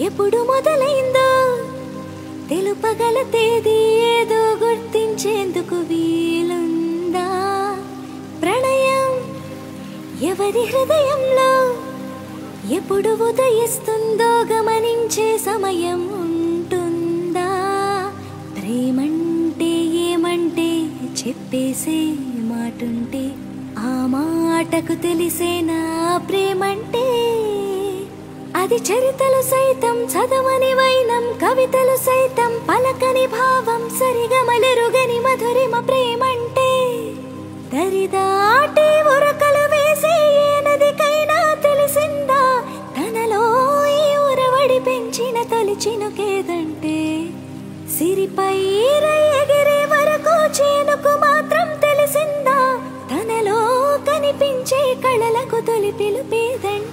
ఎప్పుడు మొదలైందో తెలుపగల తేదీ ఏదో గుర్తించేందుకు వీలుందా? ప్రణయం ఎవరి హృదయంలో ఎప్పుడు ఉదయిస్తుందో గమనించే సమయం ఉంటుందా? ప్రేమంటే ఏమంటే చెప్పేసే మాటుంటే ఆ మాటకు తెలిసేనా ప్రేమంటే? అది చరితలు సైతం చదవని వైనం, కవితలు సైతం పలకని భావం, సరిగమలెరుగని మధురిమ ప్రేమంటే. దరిదాటి ఉరకలు వేసే ఏ నదికైనా తెలిసిందా తనలో ఈ ఉరవడి పెంచిన తొలి చినుకేదంటే? సిరిపై ఎగిరే వరకు చేనుకు మాత్రం తెలిసిందా తనలో కనిపించే కళలకు తొలి పిలుపేదంటే?